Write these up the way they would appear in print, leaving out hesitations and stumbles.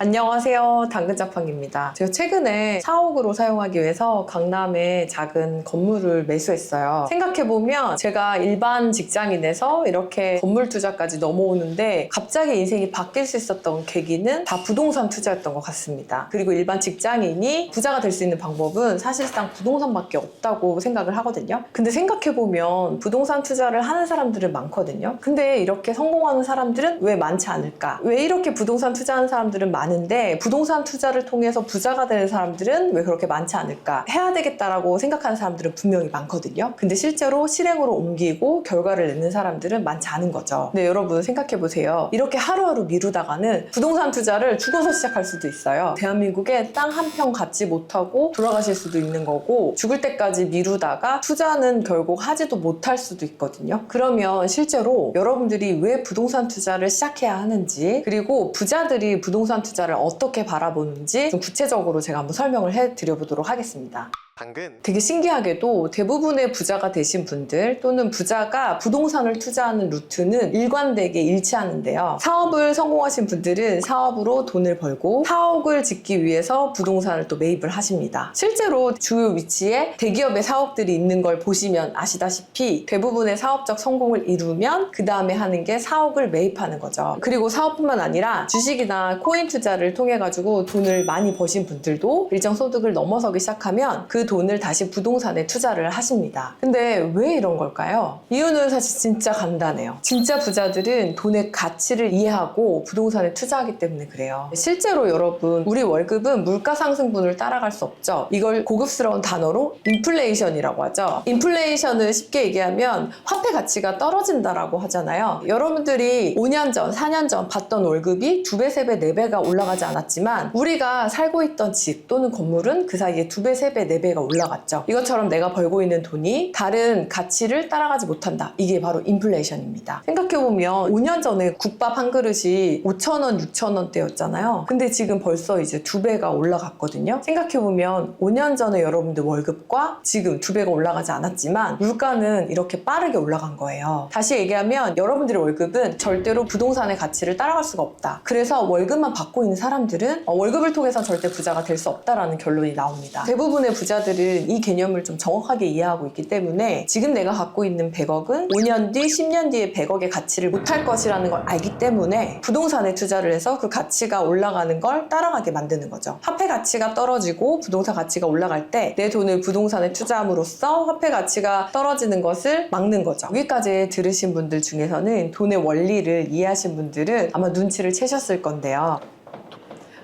안녕하세요. 당근자판기입니다. 제가 최근에 사옥으로 사용하기 위해서 강남에 작은 건물을 매수했어요. 생각해보면 제가 일반 직장인에서 이렇게 건물 투자까지 넘어오는데 갑자기 인생이 바뀔 수 있었던 계기는 다 부동산 투자였던 것 같습니다. 그리고 일반 직장인이 부자가 될 수 있는 방법은 사실상 부동산밖에 없다고 생각을 하거든요. 근데 생각해보면 부동산 투자를 하는 사람들은 많거든요. 근데 이렇게 성공하는 사람들은 왜 많지 않을까? 왜 이렇게 부동산 투자하는 사람들은 많은데 부동산 투자를 통해서 부자가 되는 사람들은 왜 그렇게 많지 않을까? 해야 되겠다라고 생각하는 사람들은 분명히 많거든요. 근데 실제로 실행으로 옮기고 결과를 내는 사람들은 많지 않은 거죠. 근데 여러분 생각해보세요. 이렇게 하루하루 미루다가는 부동산 투자를 죽어서 시작할 수도 있어요. 대한민국에 땅 한 평 갖지 못하고 돌아가실 수도 있는 거고, 죽을 때까지 미루다가 투자는 결국 하지도 못할 수도 있거든요. 그러면 실제로 여러분들이 왜 부동산 투자를 시작해야 하는지, 그리고 부자들이 부동산 투자를 어떻게 바라보는지 좀 구체적으로 제가 한번 설명을 해드려보도록 하겠습니다. 되게 신기하게도 대부분의 부자가 되신 분들 또는 부자가 부동산을 투자하는 루트는 일관되게 일치하는데요. 사업을 성공하신 분들은 사업으로 돈을 벌고 사옥을 짓기 위해서 부동산을 또 매입을 하십니다. 실제로 주요 위치에 대기업의 사옥들이 있는 걸 보시면 아시다시피 대부분의 사업적 성공을 이루면 그 다음에 하는 게 사옥을 매입하는 거죠. 그리고 사업뿐만 아니라 주식이나 코인 투자를 통해 가지고 돈을 많이 버신 분들도 일정 소득을 넘어서기 시작하면 그 돈을 다시 부동산에 투자를 하십니다. 근데 왜 이런 걸까요? 이유는 사실 진짜 간단해요. 진짜 부자들은 돈의 가치를 이해하고 부동산에 투자하기 때문에 그래요. 실제로 여러분, 우리 월급은 물가 상승분을 따라갈 수 없죠. 이걸 고급스러운 단어로 인플레이션이라고 하죠. 인플레이션을 쉽게 얘기하면 화폐 가치가 떨어진다라고 하잖아요. 여러분들이 5년 전, 4년 전 받던 월급이 2배, 3배, 4배가 올라가지 않았지만 우리가 살고 있던 집 또는 건물은 그 사이에 2배, 3배, 4배가 올라갔죠. 이것처럼 내가 벌고 있는 돈이 다른 가치를 따라가지 못한다. 이게 바로 인플레이션입니다. 생각해보면 5년 전에 국밥 한 그릇이 5,000원, 6,000원대였잖아요. 근데 지금 벌써 이제 2배가 올라갔거든요. 생각해보면 5년 전에 여러분들 월급과 지금 2배가 올라가지 않았지만 물가는 이렇게 빠르게 올라간 거예요. 다시 얘기하면 여러분들의 월급은 절대로 부동산의 가치를 따라갈 수가 없다. 그래서 월급만 받고 있는 사람들은 월급을 통해서 절대 부자가 될 수 없다라는 결론이 나옵니다. 대부분의 부자들은 이 개념을 좀 정확하게 이해하고 있기 때문에 지금 내가 갖고 있는 100억은 5년 뒤, 10년 뒤에 100억의 가치를 못할 것이라는 걸 알기 때문에 부동산에 투자를 해서 그 가치가 올라가는 걸 따라가게 만드는 거죠. 화폐 가치가 떨어지고 부동산 가치가 올라갈 때 내 돈을 부동산에 투자함으로써 화폐 가치가 떨어지는 것을 막는 거죠. 여기까지 들으신 분들 중에서는 돈의 원리를 이해하신 분들은 아마 눈치를 채셨을 건데요.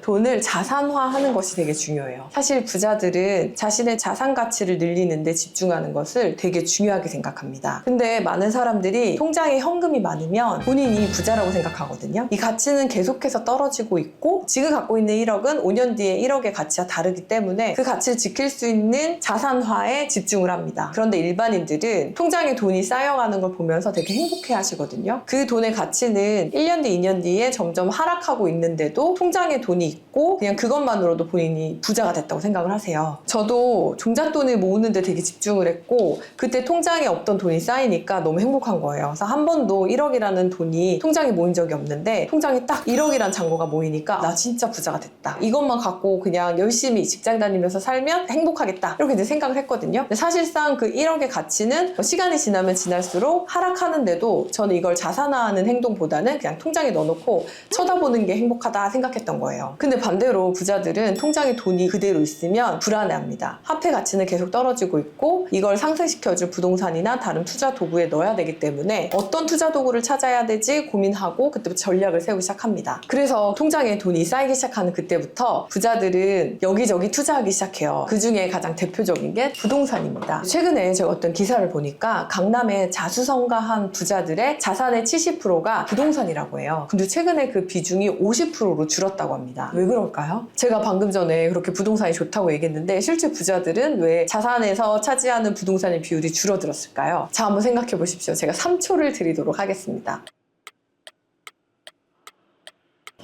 돈을 자산화하는 것이 되게 중요해요. 사실 부자들은 자신의 자산 가치를 늘리는 데 집중하는 것을 되게 중요하게 생각합니다. 근데 많은 사람들이 통장에 현금이 많으면 본인이 부자라고 생각하거든요. 이 가치는 계속해서 떨어지고 있고 지금 갖고 있는 1억은 5년 뒤에 1억의 가치와 다르기 때문에 그 가치를 지킬 수 있는 자산화에 집중을 합니다. 그런데 일반인들은 통장에 돈이 쌓여가는 걸 보면서 되게 행복해 하시거든요. 그 돈의 가치는 1년 뒤, 2년 뒤에 점점 하락하고 있는데도 통장에 돈이 있고 그냥 그것만으로도 본인이 부자가 됐다고 생각을 하세요. 저도 종잣돈을 모으는데 되게 집중을 했고 그때 통장에 없던 돈이 쌓이니까 너무 행복한 거예요. 그래서 한 번도 1억이라는 돈이 통장에 모인 적이 없는데 통장에 딱 1억이라는 잔고가 모이니까 나 진짜 부자가 됐다. 이것만 갖고 그냥 열심히 직장 다니면서 살면 행복하겠다. 이렇게 이제 생각을 했거든요. 근데 사실상 그 1억의 가치는 시간이 지나면 지날수록 하락하는데도 저는 이걸 자산화하는 행동보다는 그냥 통장에 넣어놓고 쳐다보는 게 행복하다 생각했던 거예요. 근데 반대로 부자들은 통장에 돈이 그대로 있으면 불안해합니다. 화폐 가치는 계속 떨어지고 있고 이걸 상승시켜줄 부동산이나 다른 투자 도구에 넣어야 되기 때문에 어떤 투자 도구를 찾아야 되지 고민하고 그때부터 전략을 세우기 시작합니다. 그래서 통장에 돈이 쌓이기 시작하는 그때부터 부자들은 여기저기 투자하기 시작해요. 그 중에 가장 대표적인 게 부동산입니다. 최근에 제가 어떤 기사를 보니까 강남의 자수성가한 부자들의 자산의 70%가 부동산이라고 해요. 근데 최근에 그 비중이 50%로 줄었다고 합니다. 왜 그럴까요? 제가 방금 전에 그렇게 부동산이 좋다고 얘기했는데 실제 부자들은 왜 자산에서 차지하는 부동산의 비율이 줄어들었을까요? 자, 한번 생각해 보십시오. 제가 3초를 드리도록 하겠습니다.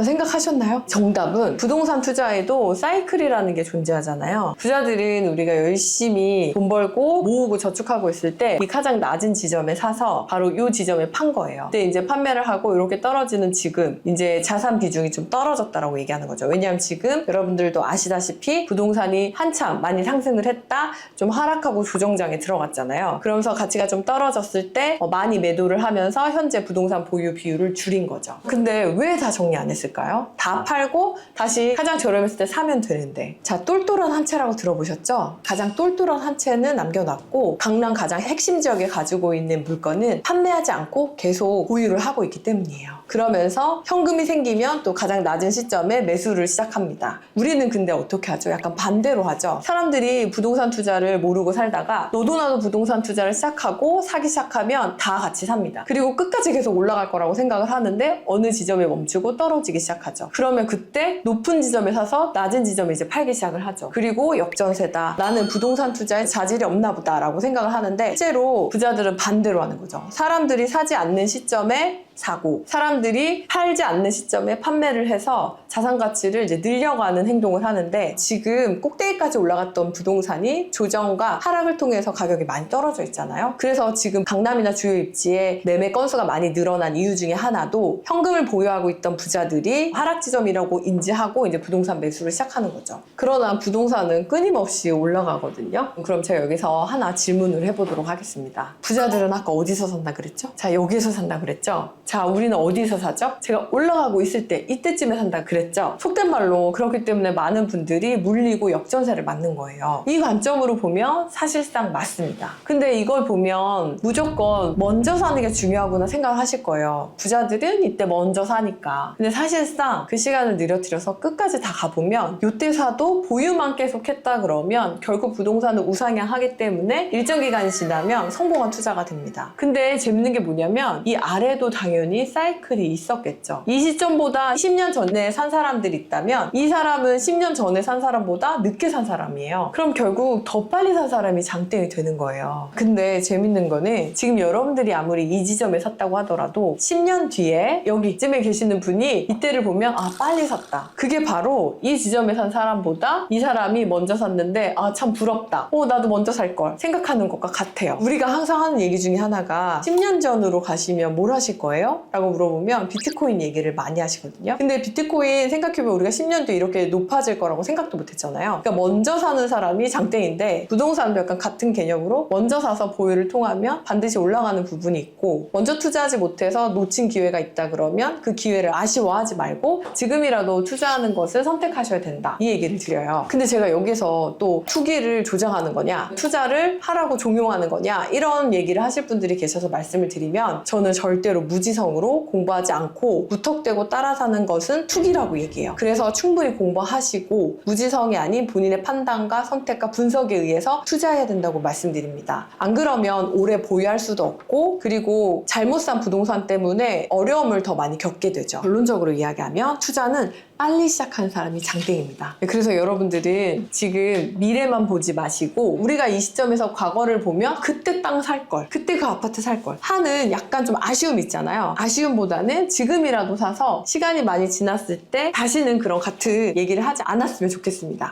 생각하셨나요? 정답은 부동산 투자에도 사이클이라는 게 존재하잖아요. 부자들은 우리가 열심히 돈 벌고 모으고 저축하고 있을 때 이 가장 낮은 지점에 사서 바로 이 지점에 판 거예요. 근데 이제 판매를 하고 이렇게 떨어지는 지금 이제 자산 비중이 좀 떨어졌다라고 얘기하는 거죠. 왜냐하면 지금 여러분들도 아시다시피 부동산이 한참 많이 상승을 했다, 좀 하락하고 조정장에 들어갔잖아요. 그러면서 가치가 좀 떨어졌을 때 많이 매도를 하면서 현재 부동산 보유 비율을 줄인 거죠. 근데 왜 다 정리 안 했을까요? 다 팔고 다시 가장 저렴했을 때 사면 되는데. 자, 똘똘한 한 채라고 들어보셨죠? 가장 똘똘한 한 채는 남겨놨고 강남 가장 핵심 지역에 가지고 있는 물건은 판매하지 않고 계속 보유를 하고 있기 때문이에요. 그러면서 현금이 생기면 또 가장 낮은 시점에 매수를 시작합니다. 우리는 근데 어떻게 하죠? 약간 반대로 하죠. 사람들이 부동산 투자를 모르고 살다가 너도 나도 부동산 투자를 시작하고 사기 시작하면 다 같이 삽니다. 그리고 끝까지 계속 올라갈 거라고 생각을 하는데 어느 지점에 멈추고 떨어지기 시작하죠. 그러면 그때 높은 지점에 사서 낮은 지점에 이제 팔기 시작을 하죠. 그리고 역전세다. 나는 부동산 투자에 자질이 없나 보다 라고 생각을 하는데 실제로 부자들은 반대로 하는 거죠. 사람들이 사지 않는 시점에 사고 사람들이 팔지 않는 시점에 판매를 해서 자산 가치를 이제 늘려가는 행동을 하는데 지금 꼭대기까지 올라갔던 부동산이 조정과 하락을 통해서 가격이 많이 떨어져 있잖아요. 그래서 지금 강남이나 주요 입지에 매매 건수가 많이 늘어난 이유 중에 하나도 현금을 보유하고 있던 부자들이 하락 지점이라고 인지하고 이제 부동산 매수를 시작하는 거죠. 그러나 부동산은 끊임없이 올라가거든요. 그럼 제가 여기서 하나 질문을 해보도록 하겠습니다. 부자들은 아까 어디서 산다 그랬죠? 자, 여기에서 산다 그랬죠? 자, 우리는 어디서 사죠? 제가 올라가고 있을 때 이때쯤에 산다 그랬죠? 속된 말로 그렇기 때문에 많은 분들이 물리고 역전세를 맞는 거예요. 이 관점으로 보면 사실상 맞습니다. 근데 이걸 보면 무조건 먼저 사는 게 중요하구나 생각하실 거예요. 부자들은 이때 먼저 사니까. 근데 사실상 그 시간을 늘어뜨려서 끝까지 다 가보면 이때 사도 보유만 계속 했다 그러면 결국 부동산은 우상향하기 때문에 일정 기간이 지나면 성공한 투자가 됩니다. 근데 재밌는 게 뭐냐면 이 아래도 당연히 사이클이 있었겠죠. 이 시점보다 10년 전에 산 사람들이 있다면 이 사람은 10년 전에 산 사람보다 늦게 산 사람이에요. 그럼 결국 더 빨리 산 사람이 장땡이 되는 거예요. 근데 재밌는 거는 지금 여러분들이 아무리 이 지점에 샀다고 하더라도 10년 뒤에 여기쯤에 계시는 분이 이때를 보면 아, 빨리 샀다. 그게 바로 이 지점에 산 사람보다 이 사람이 먼저 샀는데 아, 참 부럽다. 나도 먼저 살 걸 생각하는 것과 같아요. 우리가 항상 하는 얘기 중에 하나가 10년 전으로 가시면 뭘 하실 거예요? 라고 물어보면 비트코인 얘기를 많이 하시거든요. 근데 비트코인 생각해보면 우리가 10년 뒤에 이렇게 높아질 거라고 생각도 못 했잖아요. 그러니까 먼저 사는 사람이 장땡인데 부동산도 약간 같은 개념으로 먼저 사서 보유를 통하면 반드시 올라가는 부분이 있고 먼저 투자하지 못해서 놓친 기회가 있다 그러면 그 기회를 아쉬워하지 말고 지금이라도 투자하는 것을 선택하셔야 된다. 이 얘기를 드려요. 근데 제가 여기서 또 투기를 조장하는 거냐 투자를 하라고 종용하는 거냐 이런 얘기를 하실 분들이 계셔서 말씀을 드리면 저는 절대로 무지성으로 공부하지 않고 무턱대고 따라 사는 것은 투기라고 얘기해요. 그래서 충분히 공부하시고 무지성이 아닌 본인의 판단과 선택과 분석에 의해서 투자해야 된다고 말씀드립니다. 안 그러면 오래 보유할 수도 없고 그리고 잘못 산 부동산 때문에 어려움을 더 많이 겪게 되죠. 결론적으로 이야기하면 투자는 빨리 시작한 사람이 장땡입니다. 그래서 여러분들은 지금 미래만 보지 마시고 우리가 이 시점에서 과거를 보면 그때 땅 살 걸, 그때 그 아파트 살 걸 하는 약간 좀 아쉬움 있잖아요. 아쉬움보다는 지금이라도 사서 시간이 많이 지났을 때 다시는 그런 같은 얘기를 하지 않았으면 좋겠습니다.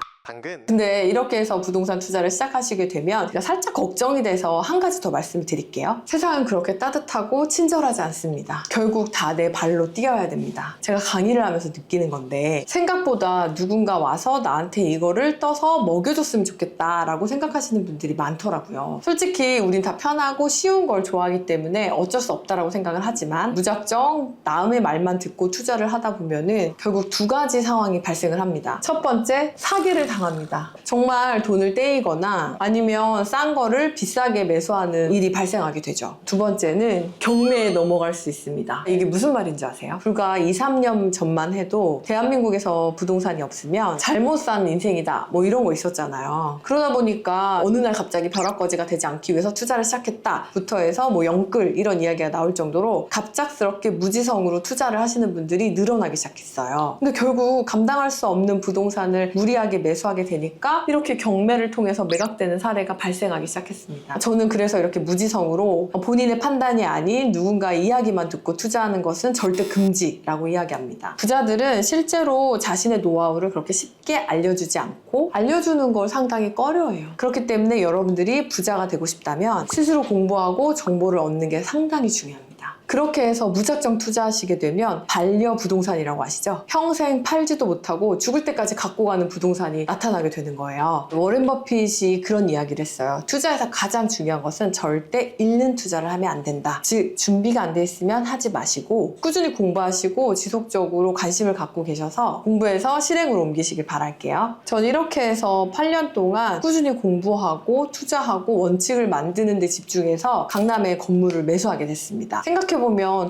근데 이렇게 해서 부동산 투자를 시작하시게 되면 제가 살짝 걱정이 돼서 한 가지 더 말씀을 드릴게요. 세상은 그렇게 따뜻하고 친절하지 않습니다. 결국 다 내 발로 뛰어야 됩니다. 제가 강의를 하면서 느끼는 건데 생각보다 누군가 와서 나한테 이거를 떠서 먹여줬으면 좋겠다라고 생각하시는 분들이 많더라고요. 솔직히 우린 다 편하고 쉬운 걸 좋아하기 때문에 어쩔 수 없다라고 생각을 하지만 무작정 남의 말만 듣고 투자를 하다 보면은 결국 두 가지 상황이 발생을 합니다. 첫 번째, 사기를 당합니다. 정말 돈을 떼이거나 아니면 싼 거를 비싸게 매수하는 일이 발생하게 되죠. 두 번째는 경매에 넘어갈 수 있습니다. 이게 무슨 말인지 아세요? 불과 2, 3년 전만 해도 대한민국에서 부동산이 없으면 잘못 산 인생이다 뭐 이런 거 있었잖아요. 그러다 보니까 어느 날 갑자기 벼락거지가 되지 않기 위해서 투자를 시작했다 부터 해서 뭐 영끌 이런 이야기가 나올 정도로 갑작스럽게 무지성으로 투자를 하시는 분들이 늘어나기 시작했어요. 근데 결국 감당할 수 없는 부동산을 무리하게 매수하게 매수하게 되니까 이렇게 경매를 통해서 매각되는 사례가 발생하기 시작했습니다. 저는 그래서 이렇게 무지성으로 본인의 판단이 아닌 누군가의 이야기만 듣고 투자하는 것은 절대 금지라고 이야기합니다. 부자들은 실제로 자신의 노하우를 그렇게 쉽게 알려주지 않고 알려주는 걸 상당히 꺼려해요. 그렇기 때문에 여러분들이 부자가 되고 싶다면 스스로 공부하고 정보를 얻는 게 상당히 중요합니다. 그렇게 해서 무작정 투자하시게 되면 반려부동산이라고 아시죠? 평생 팔지도 못하고 죽을 때까지 갖고 가는 부동산이 나타나게 되는 거예요. 워렌 버핏이 그런 이야기를 했어요. 투자에서 가장 중요한 것은 절대 잃는 투자를 하면 안 된다. 즉 준비가 안 돼 있으면 하지 마시고 꾸준히 공부하시고 지속적으로 관심을 갖고 계셔서 공부해서 실행으로 옮기시길 바랄게요. 전 이렇게 해서 8년 동안 꾸준히 공부하고 투자하고 원칙을 만드는 데 집중해서 강남에 건물을 매수하게 됐습니다. 생각해보면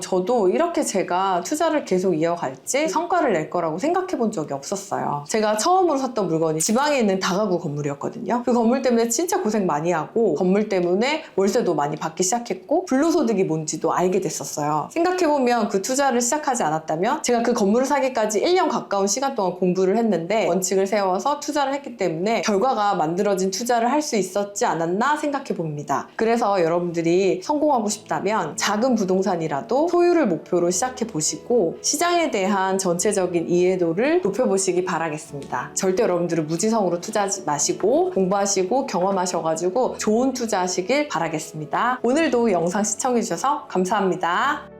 저도 이렇게 제가 투자를 계속 이어갈지 성과를 낼 거라고 생각해본 적이 없었어요. 제가 처음으로 샀던 물건이 지방에 있는 다가구 건물이었거든요. 그 건물 때문에 진짜 고생 많이 하고 건물 때문에 월세도 많이 받기 시작했고 불로소득이 뭔지도 알게 됐었어요. 생각해보면 그 투자를 시작하지 않았다면 제가 그 건물을 사기까지 1년 가까운 시간 동안 공부를 했는데 원칙을 세워서 투자를 했기 때문에 결과가 만들어진 투자를 할 수 있었지 않았나 생각해봅니다. 그래서 여러분들이 성공하고 싶다면 작은 부동산이라도 소유를 목표로 시작해 보시고 시장에 대한 전체적인 이해도를 높여보시기 바라겠습니다. 절대 여러분들은 무지성으로 투자하지 마시고 공부하시고 경험하셔가지고 좋은 투자하시길 바라겠습니다. 오늘도 영상 시청해주셔서 감사합니다.